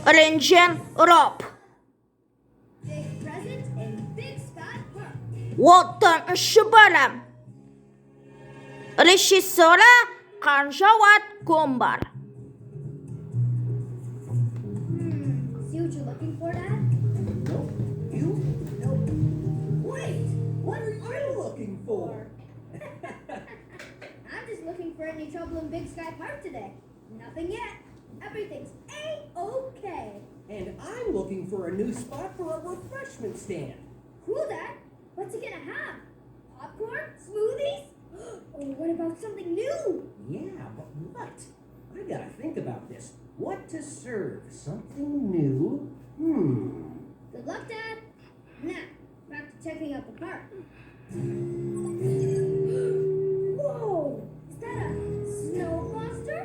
Arranging rope. Big present in Big Sky Park. Watan Shubaram. Rishissora Kanjawat Kumbar. See what you're looking for, Dad? Nope. You? Nope. Wait! What are you looking for? I'm just looking for any trouble in Big Sky Park today. Nothing yet. Everything's A-OK. And I'm looking for a new spot for a refreshment stand. Cool, Dad. What's he gonna have? Popcorn? Smoothies? Or what about something new? Yeah, but what? I gotta think about this. What to serve? Something new? Good luck, Dad. Now, back to checking out the park. Whoa! Is that a snow monster?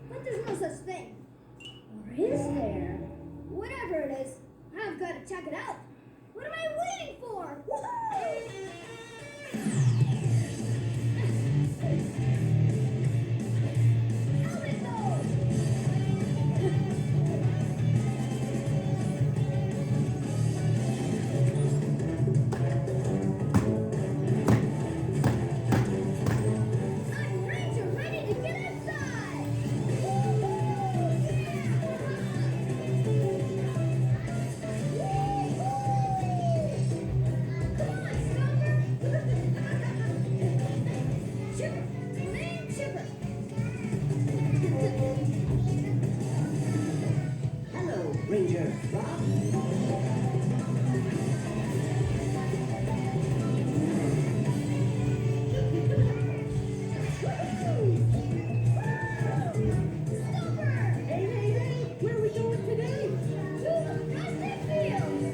But there's no such thing. Or is there? Whatever it is, I've got to check it out. What am I waiting for? Helmet those! I'm Ranger, ready to get inside! Come on, Stomper! Chipper! Name Chipper! Hello, Ranger Bob. Stomper! Hey, where are we going today? To the Rustic Fields!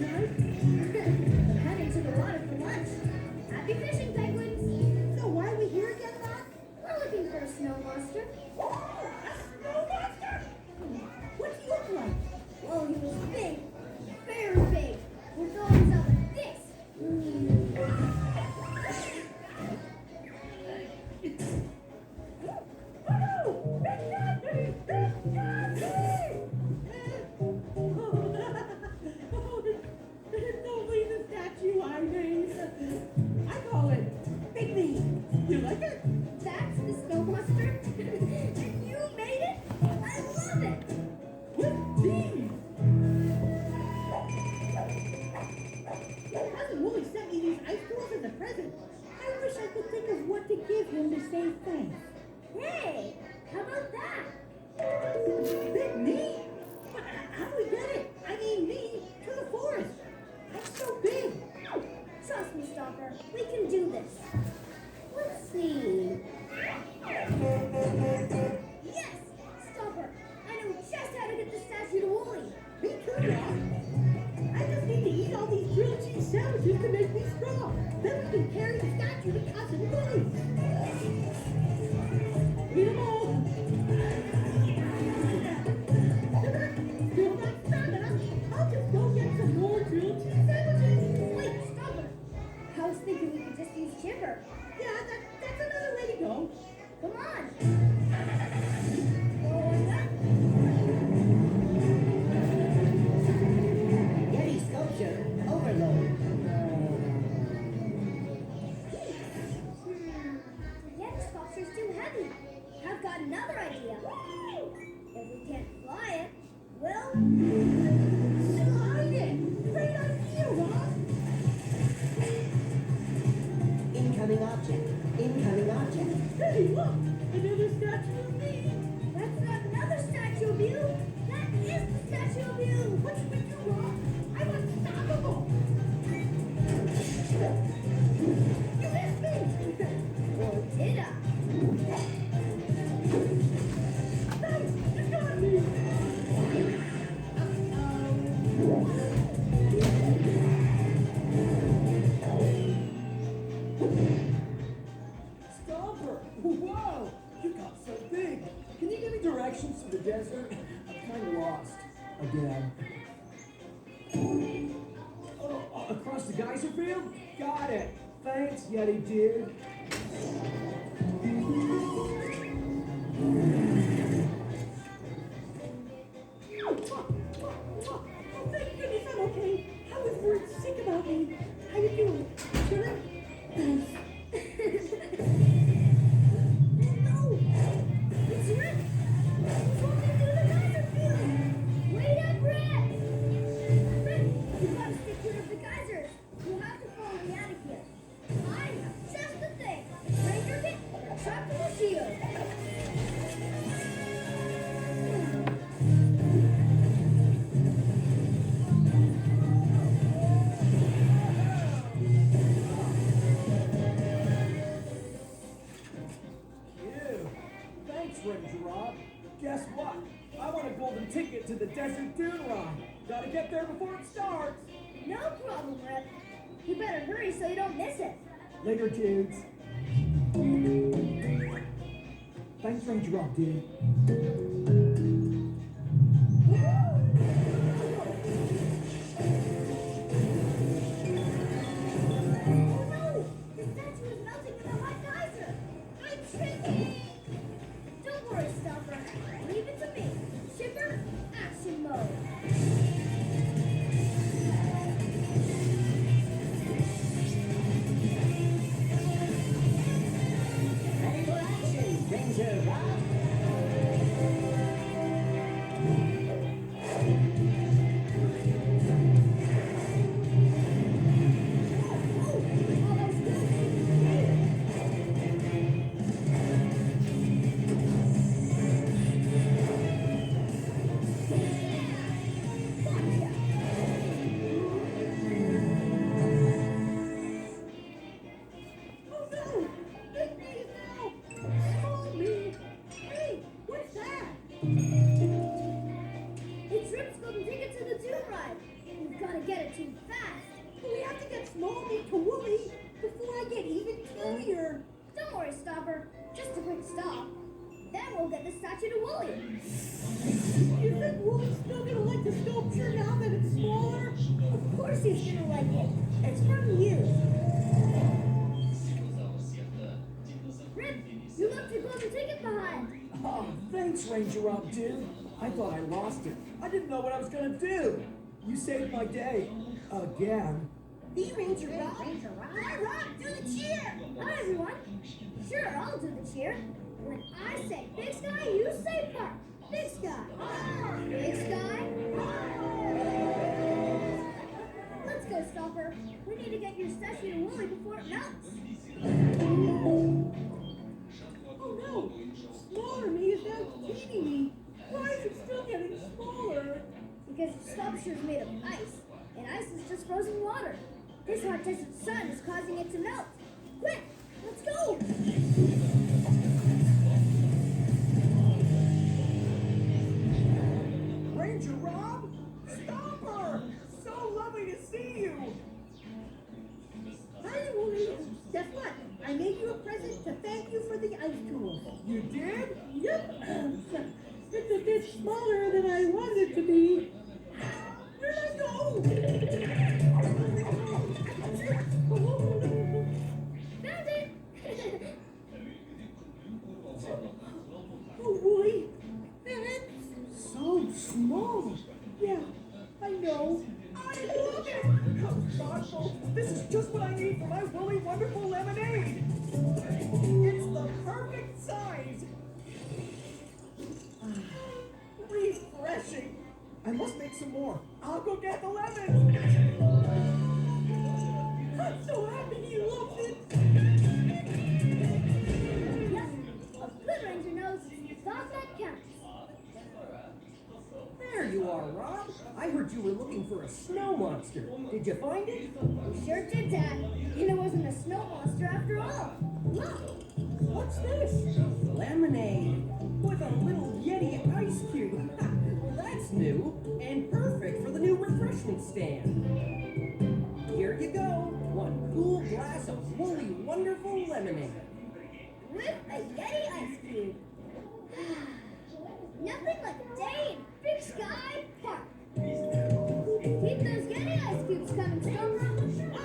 I'm heading to the water for lunch. Happy fishing, penguins! So why are we here again, Doc? We're looking for a snow monster. What do you look like? Well, he was big, very big, with arms out like this. It's only the statue I made. I call it Big Me. You like it? That's the snow monster? And you made it? I love it! Indeed. Cousin Wooly sent me these ice tools as a present. I wish I could think of what to give him to say thanks. Hey, how about that? Big me? How do we get it? I mean, me to the forest. I'm so big. Trust me, Stalker. We can do this. Let's see. Yes! Stalker, I know just how to get the statue to Wooly. Me too, Doc. I just need to eat all these grilled cheese sandwiches to make me strong. Then we can carry the statue to Cousin Willie. Eat them all. Still not strong enough. I'll just go get some more grilled cheese sandwiches. Wait, Stalker. I was thinking we could just use Chipper. Yeah, that's another way to go. Come on. Going up. Yeti sculpture overload. The Yeti sculpture's too Across the geyser field? Got it. Thanks, Yeti dude. Oh, thank goodness I'm okay. I was worried sick about me. How you doing? Chilling? Thanks. No! It's Rick! He's walking through the geyser field! Wait up, Rick! Rick, you gotta stay clear of the geysers. You'll have to follow me out of here. I have just the thing. Ranger kit, tropical shield. Ew. Thanks, Ranger Rob. Guess what? I want a golden ticket to the Desert Dune Ride. Gotta get there before it starts. No problem, Rip. You better hurry so you don't miss it. Later, dudes. Thanks, Ranger Rob, dude. Oh no! The statue is melting in the hot geyser! I'm tricky! Don't worry, Stopper. Leave it to me. Shipper, action mode. Ready for action, Ranger Rob. Oh no! Big me now! Small me! Hey, what's that? It's Rip's golden ticket to the Dune Ride. We've got to get it to him fast. We have to get small me to Wooly before I get even tinier. Don't worry, Stopper. Just a quick stop. Then we'll get the statue to Wooly. You think Wooly's still gonna like the sculpture now that it's smaller? Of course he's gonna like it. It's from you. Rip, you left your golden ticket behind. Oh, thanks, Ranger Rob, dude. I thought I lost it. I didn't know what I was gonna do. You saved my day. Again. Hey, Ranger Rob. Hi, Rob, do the cheer. Hi, everyone. Sure, I'll do the cheer. When I say Big Sky, you say Park. Big Sky. Big Sky. Let's go, Stopper. We need to get your statue to Wooly before it melts. Oh no! Smaller me is now teeny me. Why is it still getting smaller? Because your sculpture is made of ice, and ice is just frozen water. This hot desert sun is causing it to melt. Quick, let's go! Ranger Rob? Stopper! So lovely to see you! Hi, Wooly. Guess what? I made you a present to thank you for the ice tool. You did? Yep. It's a bit smaller than I wanted it to be. Where'd I go? Found it! Oh, Wooly. That's so small. Yeah, I know. I love it! How thoughtful! This is just what I need for my Willy Wonderful lemonade! It's the perfect size! Refreshing! I must make some more. I'll go get the lemons! I'm so happy he loves it. Yes, a good ranger knows thought that counts. There you are, Rob. I heard you were looking for a snow monster. Did you find it? We sure did, Dad. And it wasn't a snow monster after all. Look! What's this? Lemonade with a little Yeti ice cube. Well, that's new and perfect for the new refreshment stand. Here you go. One cool glass of Woolly Wonderful lemonade. With a Yeti ice cube. Nothing like a day in Big Sky Park. Keep those Yeti ice cubes coming, Stopper.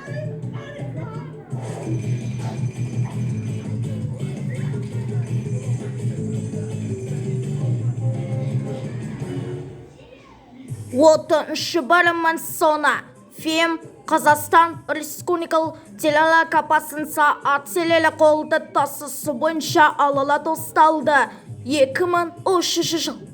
отызыншы бөлімнің соңы. Фильм Қазақстан Республикалық телекапасын саат телелі қолды тасысы бойынша алыла тасталды. 2003 жыл.